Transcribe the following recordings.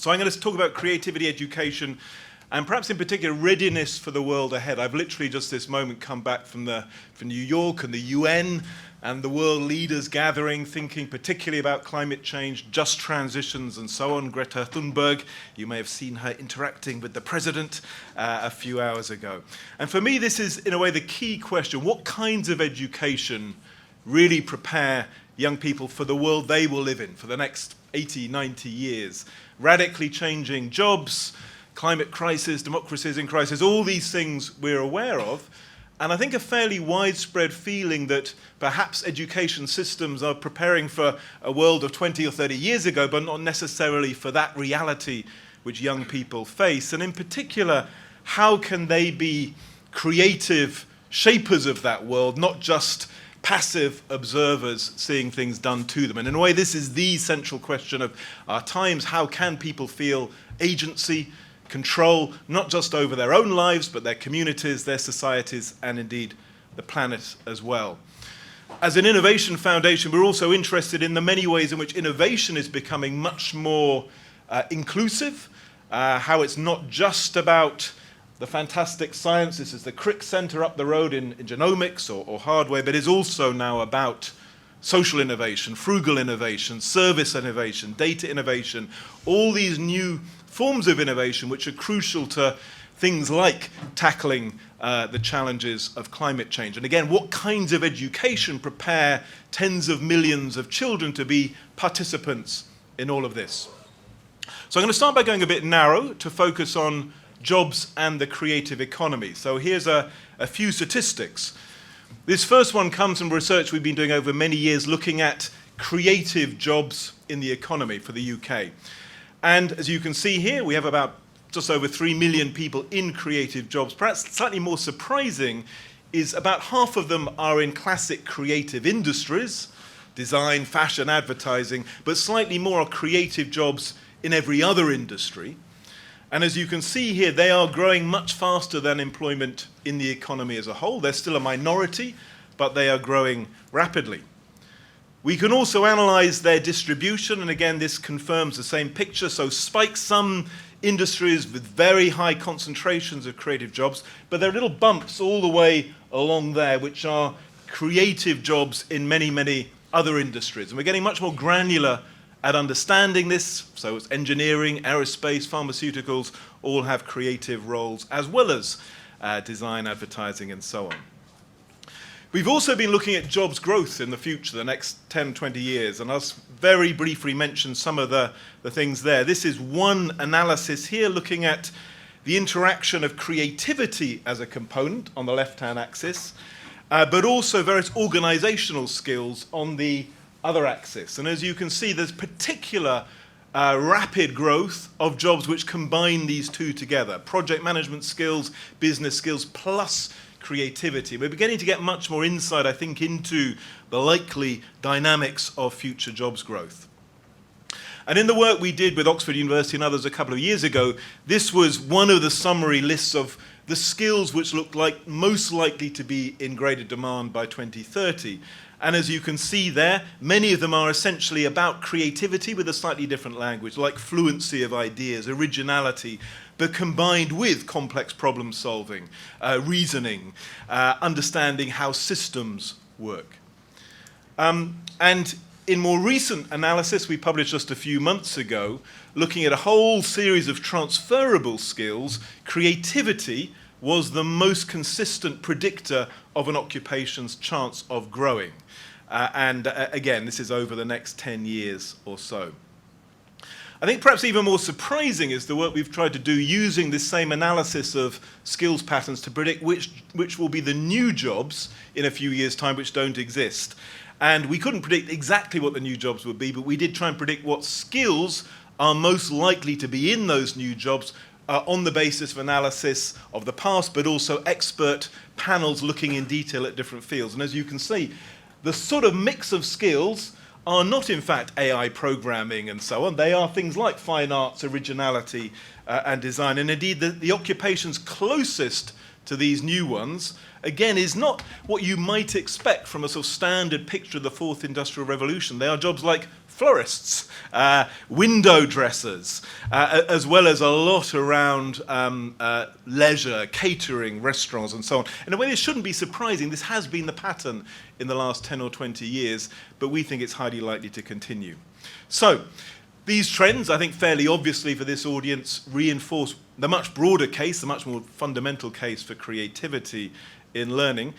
So I'm going to talk about creativity, education, and perhaps in particular readiness for the world ahead. I've literally just this moment come back from New York and the UN and the world leaders gathering, thinking particularly about climate change, just transitions and so on. Greta Thunberg, you may have seen her interacting with the president a few hours ago. And for me, this is in a way the key question. What kinds of education really prepare young people for the world they will live in for the next 80, 90 years? Radically changing jobs, climate crisis, democracies in crisis, all these things we're aware of. And I think a fairly widespread feeling that perhaps education systems are preparing for a world of 20 or 30 years ago, but not necessarily for that reality which young people face. And in particular, how can they be creative shapers of that world, not just passive observers seeing things done to them? And in a way, this is the central question of our times. How can people feel agency, control, not just over their own lives, but their communities, their societies, and indeed the planet as well? As an innovation foundation, we're also interested in the many ways in which innovation is becoming much more inclusive, how it's not just about the fantastic science. This is the Crick Center up the road in genomics or hardware, but is also now about social innovation, frugal innovation, service innovation, data innovation, all these new forms of innovation which are crucial to things like tackling the challenges of climate change. And again, what kinds of education prepare tens of millions of children to be participants in all of this? So I'm going to start by going a bit narrow to focus on jobs and the creative economy. So here's a few statistics. This first one comes from research we've been doing over many years looking at creative jobs in the economy for the UK. And as you can see here, we have about just over 3 million people in creative jobs. Perhaps slightly more surprising is about half of them are in classic creative industries, design, fashion, advertising, but slightly more are creative jobs in every other industry. And as you can see here, they are growing much faster than employment in the economy as a whole. They're still a minority, but they are growing rapidly. We can also analyze their distribution, and again, this confirms the same picture. So spikes some industries with very high concentrations of creative jobs, but there are little bumps all the way along there, which are creative jobs in many, many other industries. And we're getting much more granular at understanding this. So it's engineering, aerospace, pharmaceuticals, all have creative roles, as well as design, advertising, and so on. We've also been looking at jobs growth in the future, the next 10, 20 years, and I'll very briefly mention some of the things there. This is one analysis here looking at the interaction of creativity as a component on the left-hand axis, but also various organizational skills on the other axis. And as you can see, there's particular rapid growth of jobs which combine these two together. Project management skills, business skills, plus creativity. We're beginning to get much more insight, I think, into the likely dynamics of future jobs growth. And in the work we did with Oxford University and others a couple of years ago, this was one of the summary lists of the skills which looked like most likely to be in greater demand by 2030. And as you can see there, many of them are essentially about creativity with a slightly different language, like fluency of ideas, originality, but combined with complex problem solving, reasoning, understanding how systems work. And in more recent analysis we published just a few months ago, looking at a whole series of transferable skills, creativity was the most consistent predictor of an occupation's chance of growing. Again, this is over the next 10 years or so. I think perhaps even more surprising is the work we've tried to do using this same analysis of skills patterns to predict which will be the new jobs in a few years' time which don't exist. And we couldn't predict exactly what the new jobs would be, but we did try and predict what skills are most likely to be in those new jobs on the basis of analysis of the past, but also expert panels looking in detail at different fields. And as you can see, the sort of mix of skills are not in fact AI programming and so on. They are things like fine arts, originality, and design. And indeed, the occupations closest to these new ones, again, is not what you might expect from a sort of standard picture of the fourth industrial revolution. They are jobs like florists, window dressers, as well as a lot around leisure, catering, restaurants, and so on. In a way, this shouldn't be surprising. This has been the pattern in the last 10 or 20 years, but we think it's highly likely to continue. So, these trends, I think fairly obviously for this audience, reinforce the much broader case, the much more fundamental case for creativity in learning.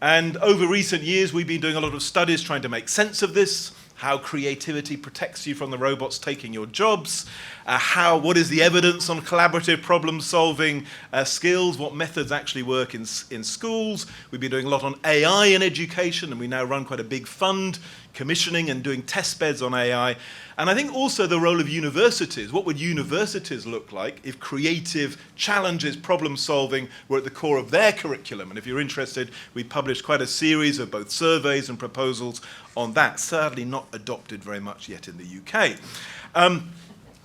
And over recent years, we've been doing a lot of studies trying to make sense of this, how creativity protects you from the robots taking your jobs, what is the evidence on collaborative problem-solving skills, what methods actually work in schools. We've been doing a lot on AI in education, and we now run quite a big fund commissioning and doing test beds on AI. And I think also the role of universities. What would universities look like if creative challenges, problem solving were at the core of their curriculum? And if you're interested, we published quite a series of both surveys and proposals on that, sadly not adopted very much yet in the UK.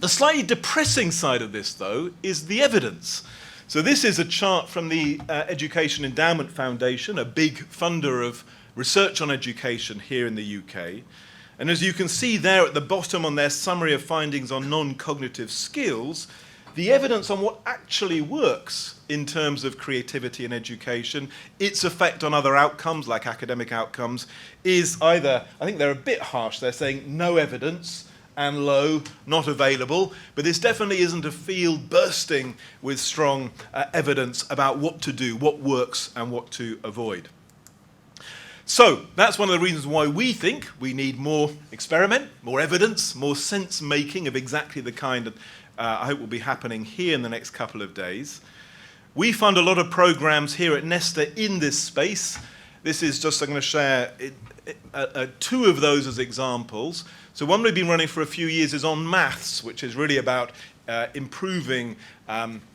The slightly depressing side of this, though, is the evidence. So this is a chart from the Education Endowment Foundation, a big funder of research on education here in the UK. And as you can see there at the bottom on their summary of findings on non-cognitive skills, the evidence on what actually works in terms of creativity in education, its effect on other outcomes like academic outcomes, is either, I think they're a bit harsh, they're saying no evidence and low, not available, but this definitely isn't a field bursting with strong evidence about what to do, what works and what to avoid. So that's one of the reasons why we think we need more experiment, more evidence, more sense-making of exactly the kind that I hope will be happening here in the next couple of days. We fund a lot of programs here at Nesta in this space. This is just, I'm going to share two of those as examples. So one we've been running for a few years is on maths, which is really about improving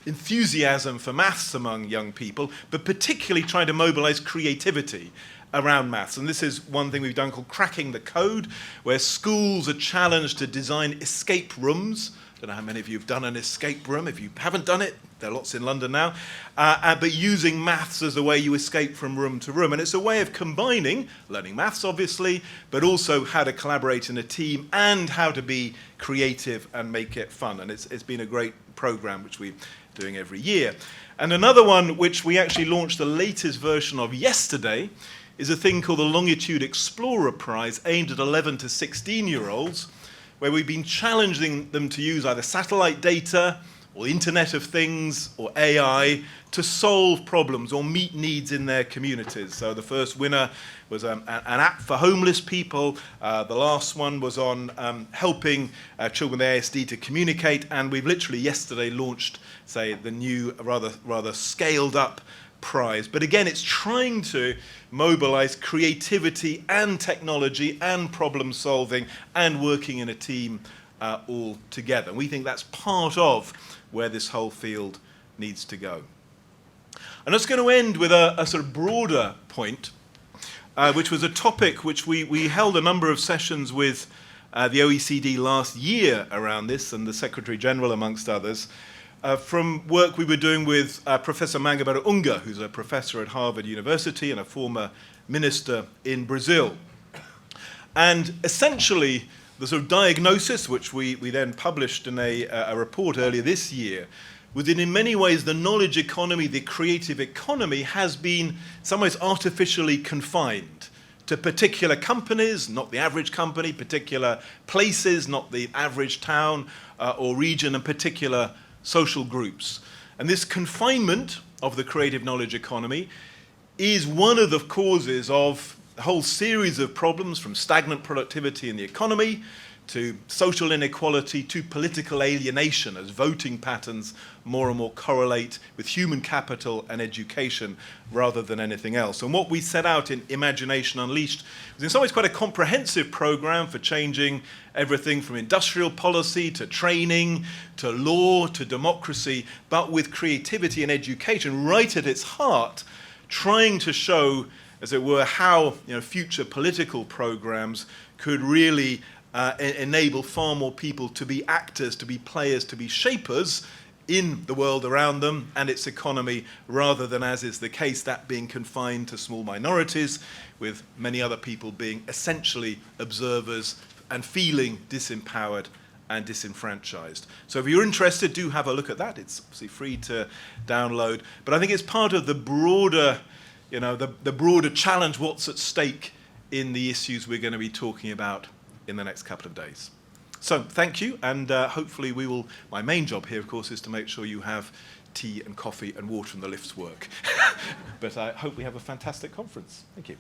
enthusiasm for maths among young people, but particularly trying to mobilize creativity around maths. And this is one thing we've done called Cracking the Code, where schools are challenged to design escape rooms. I don't know how many of you have done an escape room. If you haven't done it, there are lots in London now. But using maths as the way you escape from room to room. And it's a way of combining learning maths, obviously, but also how to collaborate in a team and how to be creative and make it fun. And it's been a great program, which we're doing every year. And another one, which we actually launched the latest version of yesterday, is a thing called the Longitude Explorer Prize, aimed at 11 to 16-year-olds, where we've been challenging them to use either satellite data or Internet of Things or AI to solve problems or meet needs in their communities. So the first winner was an app for homeless people. The last one was on helping children with ASD to communicate. And we've literally yesterday launched, say, the new, rather scaled up prize. But again, it's trying to mobilize creativity and technology and problem solving and working in a team all together. And we think that's part of where this whole field needs to go. I'm just going to end with a sort of broader point, which was a topic which we held a number of sessions with the OECD last year around this, and the Secretary General amongst others, from work we were doing with Professor Mangabeira Unga, who's a professor at Harvard University and a former minister in Brazil. And essentially, the sort of diagnosis, which we then published in a report earlier this year, was that in many ways the knowledge economy, the creative economy, has been in some ways artificially confined to particular companies, not the average company, particular places, not the average town or region, and particular social groups. And this confinement of the creative knowledge economy is one of the causes of a whole series of problems, from stagnant productivity in the economy to social inequality to political alienation, as voting patterns more and more correlate with human capital and education rather than anything else. And what we set out in Imagination Unleashed was in some ways quite a comprehensive program for changing everything from industrial policy to training to law to democracy, but with creativity and education right at its heart, trying to show, as it were, how future political programs could really enable far more people to be actors, to be players, to be shapers in the world around them and its economy, rather than, as is the case, that being confined to small minorities, with many other people being essentially observers and feeling disempowered and disenfranchised. So if you're interested, do have a look at that. It's obviously free to download. But I think it's part of the broader, the broader challenge, what's at stake in the issues we're going to be talking about in the next couple of days. So thank you, and hopefully my main job here, of course, is to make sure you have tea and coffee and water and the lifts work. But I hope we have a fantastic conference. Thank you.